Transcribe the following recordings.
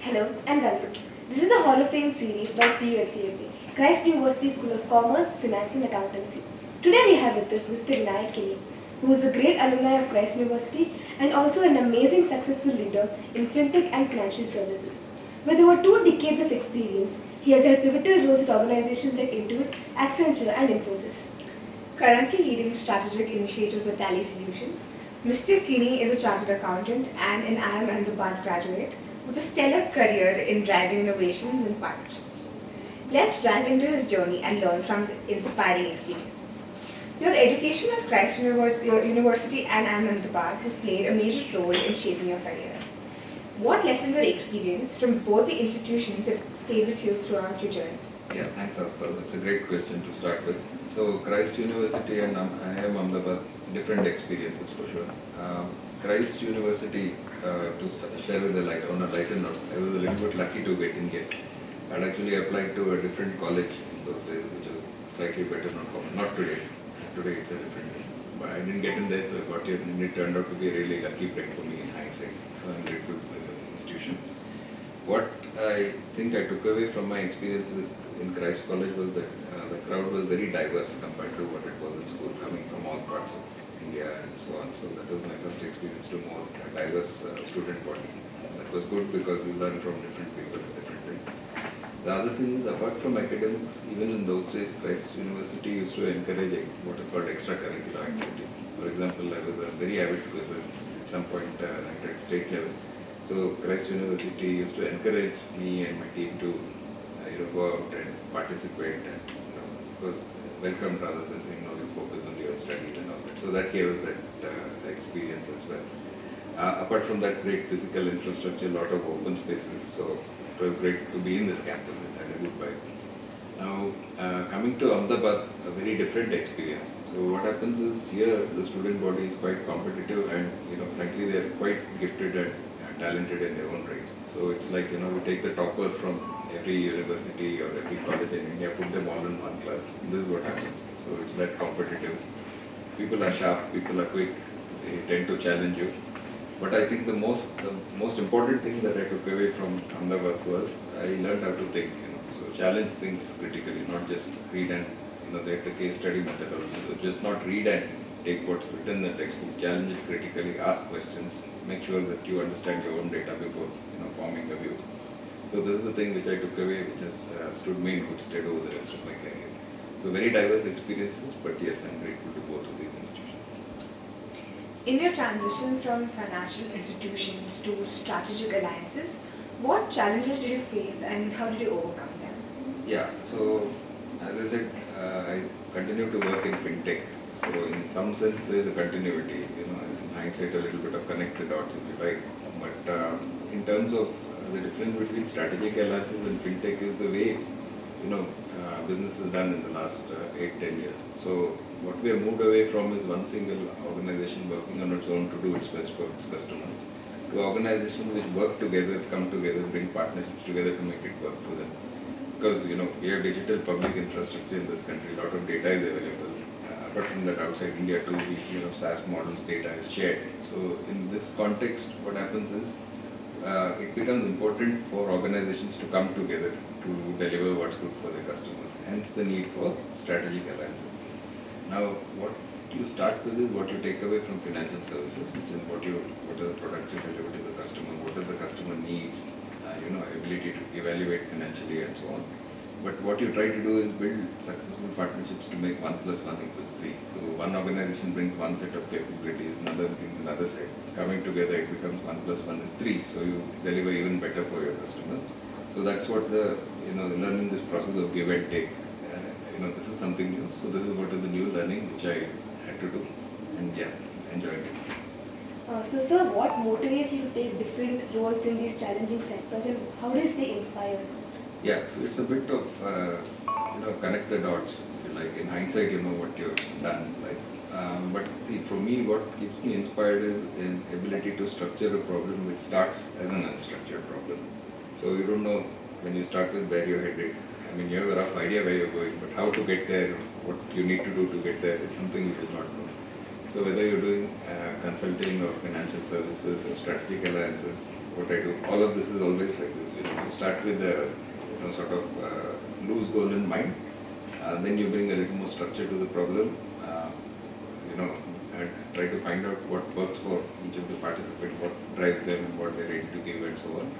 Hello and welcome. This is the Hall of Fame series by SCFA, Christ University School of Commerce, Finance and Accountancy. Today we have with us Mr. Vinayak Kini, who is a great alumni of Christ University and also an amazing successful leader in fintech and financial services. With over 2 decades of experience, he has held pivotal roles at organizations like Intuit, Accenture and Infosys. Currently leading strategic initiatives at Tally Solutions, Mr. Kini is a chartered accountant and an IIM Ahmedabad graduate with a stellar career in driving innovations and partnerships. Let's dive into his journey and learn from his inspiring experiences. Your education at Christ University and IIM Ahmedabad has played a major role in shaping your career. What lessons or experience from both the institutions have stayed with you throughout your journey? Yeah, thanks, Asta. That's a great question to start with. So, Christ University and IIM Ahmedabad, different experiences for sure. Christ University, share with on a lighter note, I was a little bit lucky to get in here. I'd actually applied to a different college in those days, which was slightly better, not today. Today it's a different thing. But I didn't get in there, so I got here, and it turned out to be a really lucky break for me in hindsight. So I'm grateful for the institution. What I think I took away from my experience in Christ College was that the crowd was very diverse compared to what it was in school, coming from all parts of India and so on. So that was my first experience to more diverse student body. That was good because we learned from different people, different things. The other thing is, apart from academics, even in those days, Christ University used to encourage what is called extracurricular activities. For example, I was a very avid quizzer at some point ranked at state level. So Christ University used to encourage me and my team to go out and participate, and it was welcomed rather than saying no, you focus on your studies and all that. So that gave us that experience as well. Apart from that, great physical infrastructure, a lot of open spaces. So it was great to be in this campus. It had a good vibe. Now coming to Ahmedabad, a very different experience. So what happens is here the student body is quite competitive, and frankly they are quite gifted and talented in their own right. So it's like, we take the topper from every university or every college in India, put them all in one class. This is what happens. So it's that competitive. People are sharp, people are quick, they tend to challenge you. But I think the most important thing that I took away from Ahmedabad was I learned how to think. So challenge things critically, not just read and there's the case study methodology. So just not read and take what's written in the textbook, challenge it critically, ask questions, make sure that you understand your own data before forming a view. So this is the thing which I took away, which has stood me in good stead over the rest of my career. So very diverse experiences, but yes, I'm grateful to both of these institutions. In your transition from financial institutions to strategic alliances, what challenges did you face and how did you overcome them? Yeah, so as I said, I continue to work in fintech. So in some sense there is a continuity, in hindsight a little bit of connect the dots if you like. But in terms of the difference between strategic alliances and fintech is the way, business is done in the last 8-10 years. So what we have moved away from is one single organization working on its own to do its best for its customers, to organizations which work together, come together, bring partnerships together to make it work for them. Because we have digital public infrastructure in this country, a lot of data is available. Apart from that, outside India too, SaaS models, data is shared. So in this context, what happens is it becomes important for organizations to come together to deliver what's good for their customers. Hence the need for strategic alliances. Now, what you start with is what you take away from financial services, which is what are the products you deliver to the customer, what are the customer needs, ability to evaluate financially and so on. But what you try to do is build successful partnerships to make 1 + 1 = 3. So one organization brings one set of capabilities, another brings another set. Coming together, it becomes 1 + 1 = 3. So you deliver even better for your customers. So that's what learning this process of give and take. This is something new. So this is what is the new learning which I had to do, and enjoying it. So sir, what motivates you to take different roles in these challenging sectors and how do you stay inspired? Yeah, so it's a bit of connect the dots, if you like. In hindsight, what you've done. But see, for me, what keeps me inspired is an ability to structure a problem which starts as an unstructured problem. So you don't know when you start with where you're headed. I mean, you have a rough idea where you're going, but how to get there, what you need to do to get there is something which is not known. So whether you're doing consulting or financial services or strategic alliances, what I do, all of this is always like this. You start with a sort of loose goal in mind, then you bring a little more structure to the problem. You know, and try to find out what works for each of the participants, what drives them, and what they're ready to give, and so on.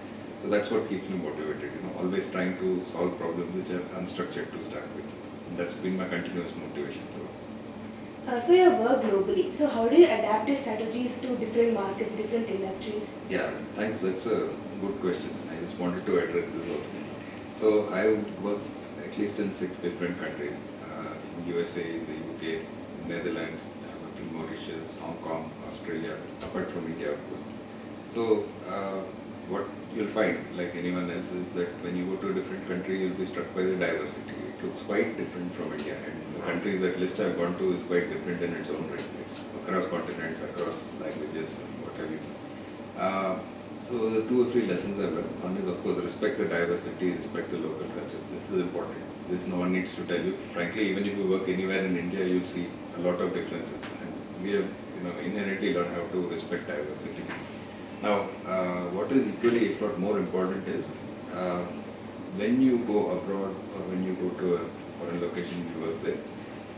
So that's what keeps me motivated. Always trying to solve problems which are unstructured to start with. And that's been my continuous motivation. So you work globally. So how do you adapt your strategies to different markets, different industries? Yeah, thanks. That's a good question. I just wanted to address this also. So I worked at least in 6 different countries: in USA, the UK, Netherlands, I worked in Mauritius, Hong Kong, Australia, apart from India, of course. So what you'll find, like anyone else, is that when you go to a different country, you'll be struck by the diversity. It looks quite different from India, and the countries that list I've gone to is quite different in its own right. It's across continents, across languages, and what have you. So the 2 or 3 lessons I've learned. One is, of course, respect the diversity, respect the local culture. This is important. This no one needs to tell you. Frankly, even if you work anywhere in India, you'll see a lot of differences. And we have, inherently learned how to respect diversity. Now, what is equally, if not more important, is when you go abroad or when you go to a foreign location you work there,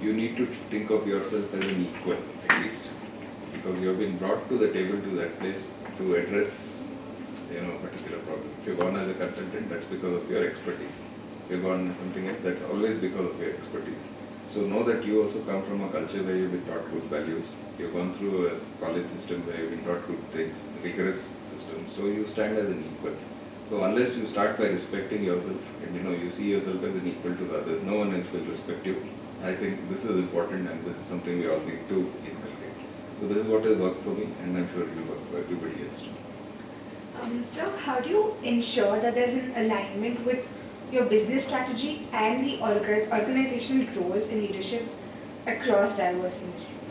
you need to think of yourself as an equal, at least, because you have been brought to the table to that place to address a particular problem. If you're gone as a consultant, that's because of your expertise. If you're gone as something else, that's always because of your expertise. So know that you also come from a culture where you've been taught good values. You've gone through a college system where you've been taught good things, rigorous system. So you stand as an equal. So unless you start by respecting yourself and you see yourself as an equal to the others, no one else will respect you. I think this is important, and this is something we all need to inculcate. So this is what has worked for me, and I'm sure it will work for everybody else too. So how do you ensure that there's an alignment with your business strategy and the organizational roles in leadership across diverse industries?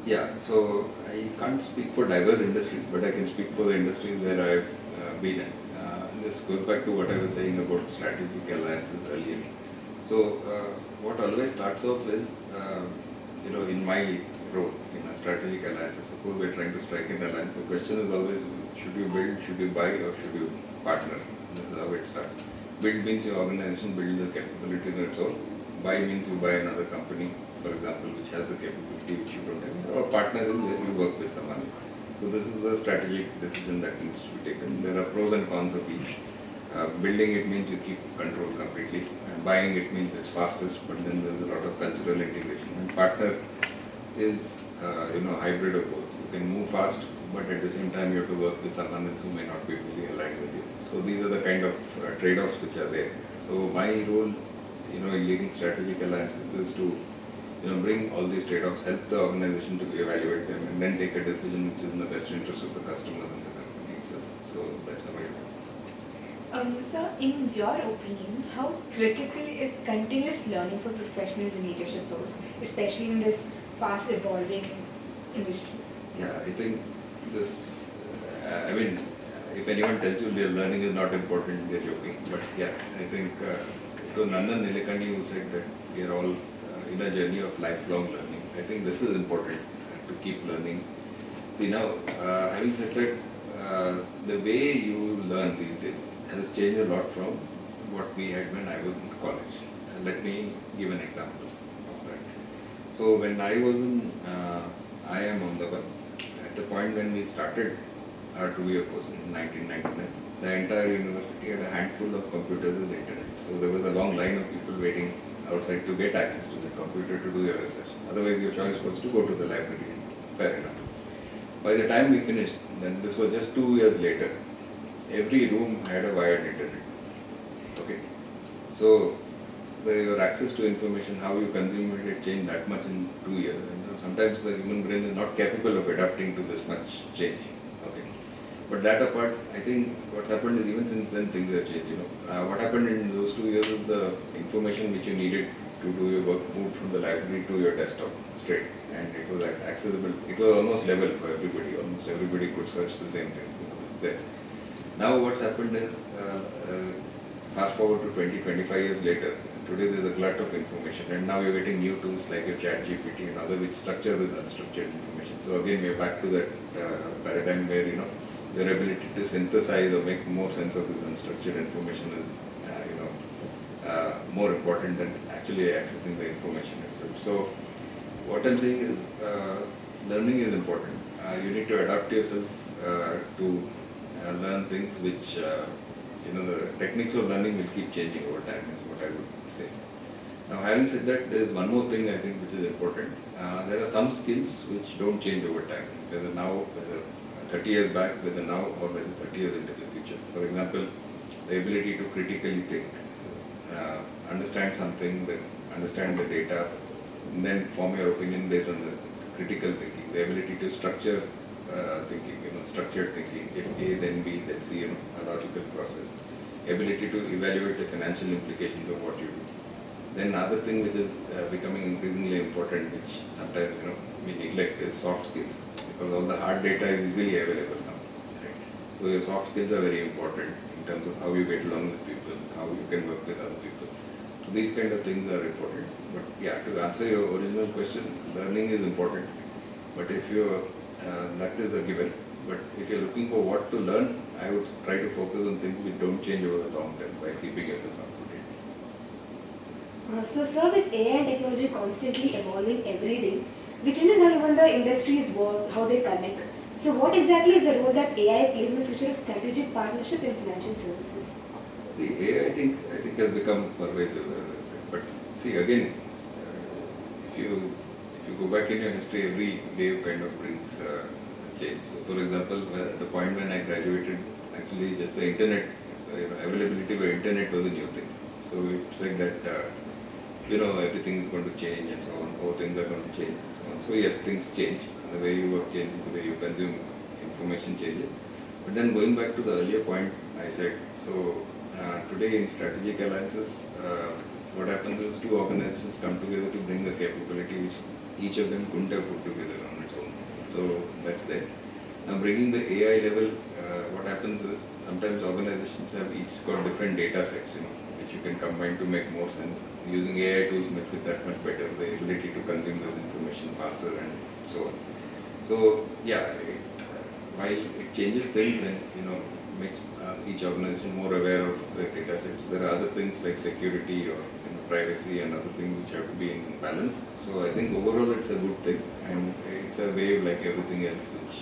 Yeah, so I can't speak for diverse industries, but I can speak for the industries where I've been in. This goes back to what I was saying about strategic alliances earlier. So what always starts off is, in my role in a strategic alliance, suppose we're trying to strike an alliance, the question is always, should you build, should you buy, or should you partner? This is how it starts. Build means your organization builds the capability on its own. Buy means you buy another company, for example, which has the capability which you don't have. Or partner is where you work with someone. So this is the strategic decision that needs to be taken. There are pros and cons of each. Building it means you keep control completely. And buying it means it's fastest, but then there's a lot of cultural integration. And partner is hybrid of both. You can move fast, but at the same time you have to work with someone else who may not be fully aligned with you. So these are the kind of trade-offs which are there. So my role, in leading strategic alliances is to bring all these trade-offs, help the organization to evaluate them, and then take a decision which is in the best interest of the customers and the company itself. So that's how I do. So, in your opinion, how critical is continuous learning for professionals in leadership roles, especially in this fast evolving industry? Yeah, I think this, if anyone tells you that learning is not important, they're joking. But yeah, I think it was Nandan Nilekani who said that we are all in a journey of lifelong learning. I think this is important to keep learning. See now, having said that, the way you learn these days has changed a lot from what we had when I was in college. Let me give an example of that. So when I was in IIM Ahmedabad, at the point when we started our 2-year course in 1999, the entire university had a handful of computers with the internet. So there was a long line of people waiting outside to get access to the computer to do your research. Otherwise your choice was to go to the library. Fair enough. By the time we finished, then this was just 2 years later, every room had a wired internet. Okay. So your access to information, how you consume it changed that much in 2 years. And sometimes the human brain is not capable of adapting to this much change. Okay. But that apart, I think what's happened is even since then things have changed. What happened in those 2 years is the information which you needed to do your work moved from the library to your desktop straight, and it was accessible. It was almost level for everybody. Almost everybody could search the same thing. It's there. Now what's happened is fast forward to 20, 25 years later, today there's a glut of information, and now you're getting new tools like your chat GPT and other which structure this unstructured information. So again, we're back to that paradigm where, your ability to synthesize or make more sense of this unstructured information is, more important than actually accessing the information itself. So what I'm saying is, learning is important. You need to adapt yourself to learn things which, the techniques of learning will keep changing over time is what I would say. Now, having said that, there is one more thing I think which is important. There are some skills which don't change over time, whether 30 years back, whether now, or whether 30 years into the future. For example, the ability to critically think, understand something, then understand the data, and then form your opinion based on the critical thinking, the ability to structure thinking, structured thinking, if A then B then C, a logical process, ability to evaluate the financial implications of what you do. Then another thing which is becoming increasingly important, which sometimes we neglect, is soft skills, because all the hard data is easily available now. Right? So your soft skills are very important in terms of how you get along with people, how you can work with other people. So these kind of things are important. But yeah, to answer your original question, learning is important. But if you're that is a given. But if you're looking for what to learn, I would try to focus on things which don't change over the long term by keeping yourself up to date. So, sir, with AI and technology constantly evolving every day, we changes how even the industries work, how they connect. So, what exactly is the role that AI plays in the future of strategic partnership in financial services? The AI, I think has become pervasive, as I said. But see, again, if you go back in your history, every wave kind of brings change. So, for example, at the point when I graduated, actually just the internet, availability of internet was a new thing. So it said that everything is going to change and so on, or things are going to change and so on. So yes, things change. The way you work changes, the way you consume information changes. But then going back to the earlier point I said, so today in strategic alliances, what happens is two organizations come together to bring the capability which each of them couldn't have put together on its own. So that's there. Now bringing the AI level, what happens is sometimes organizations have each got different data sets, which you can combine to make more sense. Using AI tools makes it that much better, the ability to consume this information faster and so on. So yeah, while it changes things and makes each organization more aware of their data sets, there are other things like security or privacy and other things which have to be in balance. So I think overall it's a good thing, and it's a wave like everything else which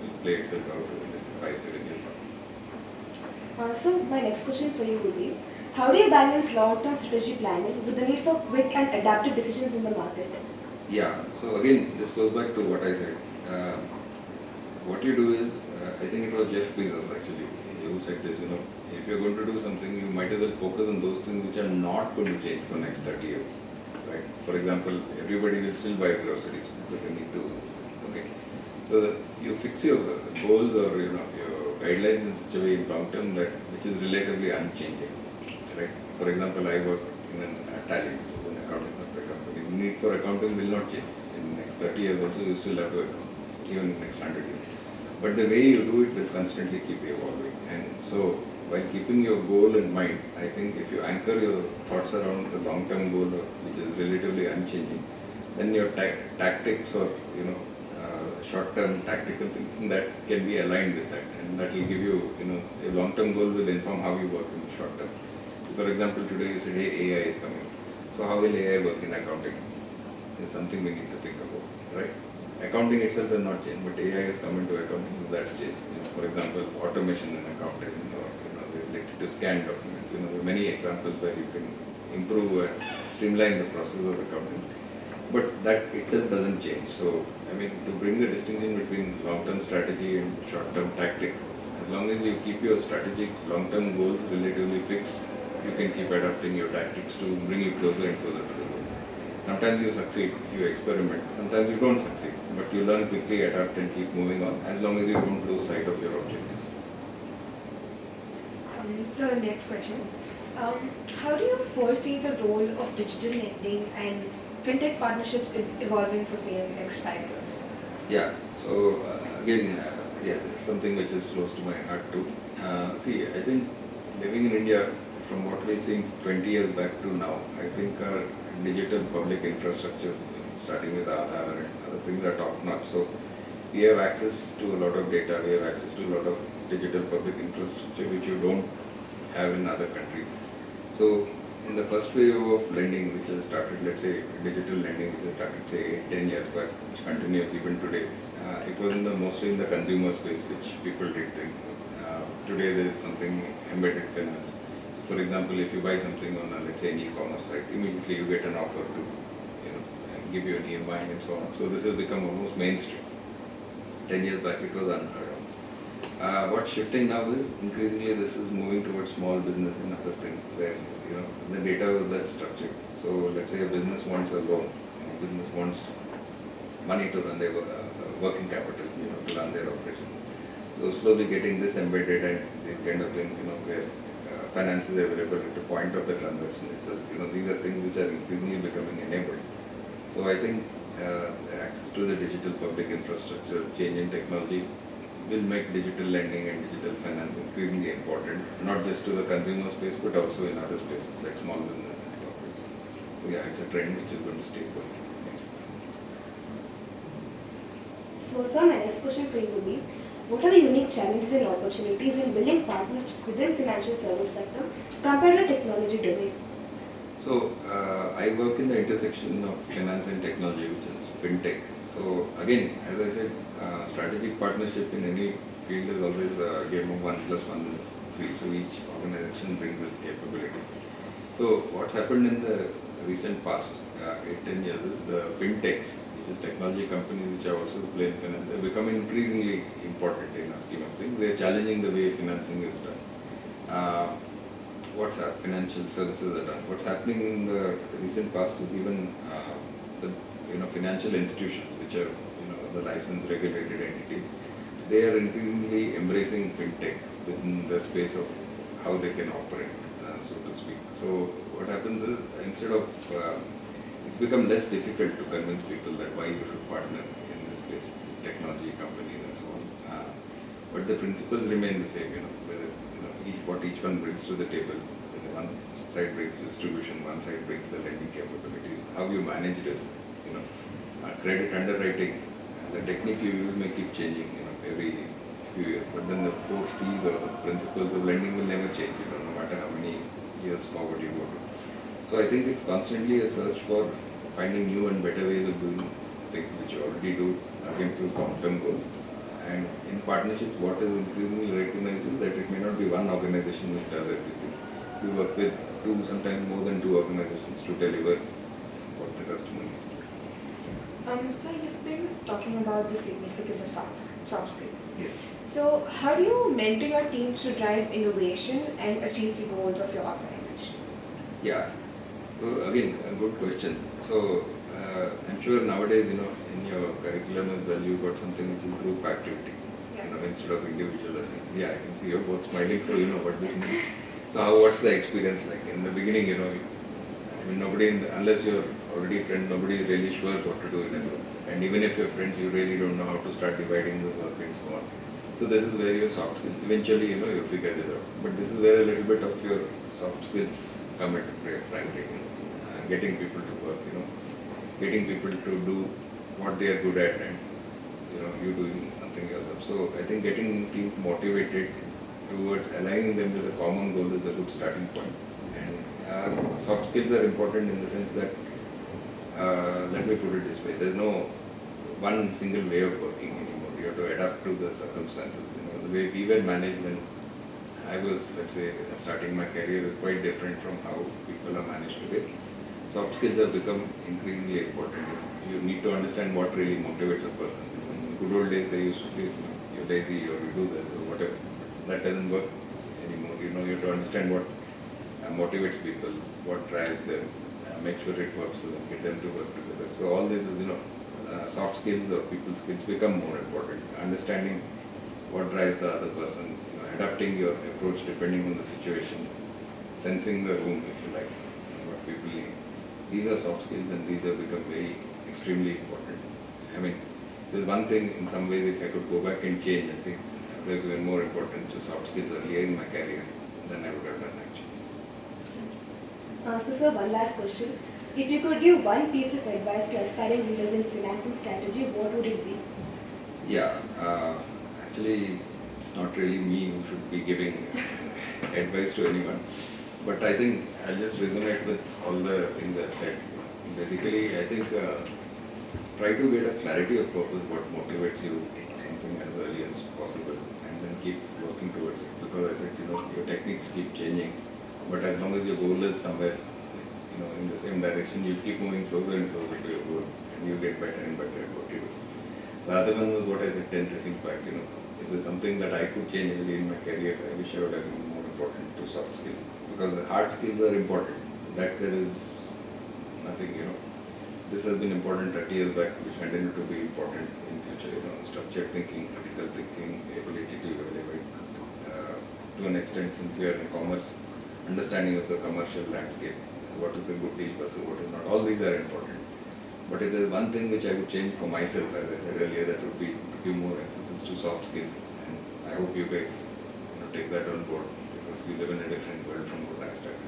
will play itself out over the 5-7 years. So, my next question for you would be, how do you balance long-term strategy planning with the need for quick and adaptive decisions in the market? Yeah, so again, this goes back to what I said. What you do is, I think it was Jeff Bezos actually who said this, if you're going to do something, you might as well focus on those things which are not going to change for next 30 years. Right? For example, everybody will still buy groceries because they need to. Okay. So you fix your goals or your guidelines in such a way in long term that which is relatively unchanging. Right? For example, I work in an tally, so an accounting company. The need for accounting will not change. In the next 30 years also you still have to account, even in the next 100 years. But the way you do it will constantly keep evolving. And so while keeping your goal in mind, I think if you anchor your thoughts around the long-term goal, which is relatively unchanging, then your tactics or short-term tactical thinking that can be aligned with that, and that will give you a long-term goal will inform how you work in the short term. For example, today you said, hey, AI is coming. So how will AI work in accounting? Is something we need to think about, right? Accounting itself has not changed, but AI has come into accounting, so that's changed. For example, automation in accounting, or the ability to scan documents. There are many examples where you can improve and streamline the process of accounting. But that itself doesn't change. So, to bring the distinction between long-term strategy and short-term tactics, as long as you keep your strategic long-term goals relatively fixed, you can keep adapting your tactics to bring you closer and closer to the goal. Sometimes you succeed, you experiment. Sometimes you don't succeed, but you learn quickly, adapt and keep moving on, as long as you don't lose sight of your objectives. So next question. How do you foresee the role of digital lending and fintech partnerships evolving for, say, in the next 5 years? Yeah, so again, this is something which is close to my heart too. See, I think living in India, from what we're seeing 20 years back to now, I think our digital public infrastructure, starting with Aadhaar and other things, are top notch. So we have access to a lot of data, we have access to a lot of digital public infrastructure which you don't have in other countries. So in the first wave of lending, which has started, let's say digital lending, which has started say 10 years back, which continues even today, it was mostly in the consumer space which people did think. Today there is something embedded finance. So for example, if you buy something on let's say an e-commerce site, immediately you get an offer to give you an EMI and so on. So this has become almost mainstream. 10 years back it was unheard of. What's shifting now is increasingly this is moving towards small business and other things where the data was less structured. So let's say a business wants a loan, business wants money to run their working capital, to run their operation. So slowly getting this embedded and this kind of thing, where finance is available at the point of the transaction itself. These are things which are increasingly becoming enabled. So I think access to the digital public infrastructure, change in technology will make digital lending and digital finance increasingly important, not just to the consumer space, but also in other spaces like small business and corporates. So yeah, it's a trend which is going to stay going. So, sir, my next question for you would be, what are the unique challenges and opportunities in building partnerships within financial service sector compared to technology domain? So, I work in the intersection of finance and technology, which is fintech. So, again, as I said, strategic partnership in any field is always a game of 1 plus 1 is 3. So, each organization brings its capabilities. So, what's happened in the recent past 8-10 years is the fintechs, which is technology companies which are also play in finance, they're becoming increasingly important in a scheme of things. They're challenging the way financing is done. What's our financial services are done. What's happening in the recent past is even the financial institutions, which are the licensed regulated entities, they are increasingly embracing fintech within the space of how they can operate, so to speak. So what happens is instead of it's become less difficult to convince people that why you should partner in this space, technology companies and so on. But the principles remain the same. Whether what each one brings to the table. One side brings distribution, one side brings the lending capability. How you manage risk, credit underwriting, the technique you use may keep changing, every few years. But then the 4 C's or the principles of lending will never change, no matter how many years forward you go to. So I think it's constantly a search for finding new and better ways of doing things which you already do against those long-term goals. And in partnerships, what is increasingly recognized is that it may not be one organization which does everything. We work with 2, sometimes more than 2 organizations to deliver what the customer needs. So you've been talking about the significance of soft skills. Yes. So how do you mentor your teams to drive innovation and achieve the goals of your organization? Yeah. So again, a good question. So I'm sure nowadays, in your curriculum as well, you've got something which is group activity, instead of individual assignment. Yeah, I can see you're both smiling, so you know what this means. So what's the experience like? In the beginning, nobody, unless you're already friends, nobody is really sure what to do in a group. And even if you're friends, you really don't know how to start dividing the work and so on. So this is where your soft skills, eventually, you figure this out. But this is where a little bit of your soft skills come into play, frankly. Getting people to work, getting people to do what they are good at, and you doing something yourself. So I think getting teams motivated towards aligning them with a common goal is a good starting point. And soft skills are important in the sense that, let me put it this way, there's no one single way of working anymore. You have to adapt to the circumstances. The way we were managed when I was, let's say, starting my career is quite different from how people are managed today. Soft skills have become increasingly important. You need to understand what really motivates a person. In the good old days, they used to say, you're lazy or you do that or whatever. That doesn't work anymore. You have to understand what motivates people, what drives them, make sure it works for them, get them to work together. So all this is, soft skills or people skills become more important. Understanding what drives the other person, adapting your approach depending on the situation, sensing the room, if you like, what people need. These are soft skills, and these have become very extremely important. I mean, there's one thing in some ways, if I could go back and change, I think I would have given more importance to soft skills earlier in my career than I would have done actually. Sir, one last question. If you could give one piece of advice to aspiring leaders in finance and strategy, what would it be? Yeah, actually, it's not really me who should be giving advice to anyone, but I think I'll just resonate with all the things I've said. Basically, I think try to get a clarity of purpose, what motivates you, something as early as possible, and then keep working towards it. Because I said, your techniques keep changing, but as long as your goal is somewhere, in the same direction, you keep moving closer and closer to your goal, and you get better and better at what you do. The other one was what I said 10 seconds back, it was something that I could change early in my career. I wish I would have been more important to soft skills, because the hard skills are important. That there is nothing, this has been important 30 years back, which continue to be important in future, structured thinking, critical thinking, ability to evaluate, to an extent, since we are in commerce, understanding of the commercial landscape, what is a good deal versus what is not, all these are important. But if there's one thing which I would change for myself, as I said earlier, that would be to give more emphasis to soft skills, and I hope you guys take that on board, because we live in a different world from what I started.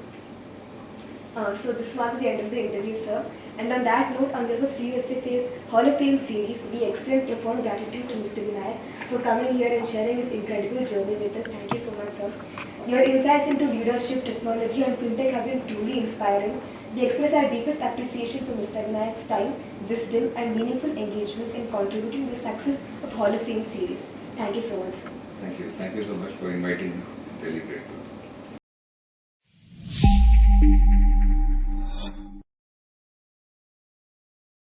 So this marks the end of the interview, sir. And on that note, on behalf of SCFA's Hall of Fame series, we extend profound gratitude to Mr. Vinayak for coming here and sharing his incredible journey with us. Thank you so much, sir. Your insights into leadership, technology, and fintech have been truly inspiring. We express our deepest appreciation for Mr. Vinayak's time, wisdom, and meaningful engagement in contributing to the success of Hall of Fame series. Thank you so much, sir. Thank you. Thank you so much for inviting me. Really grateful.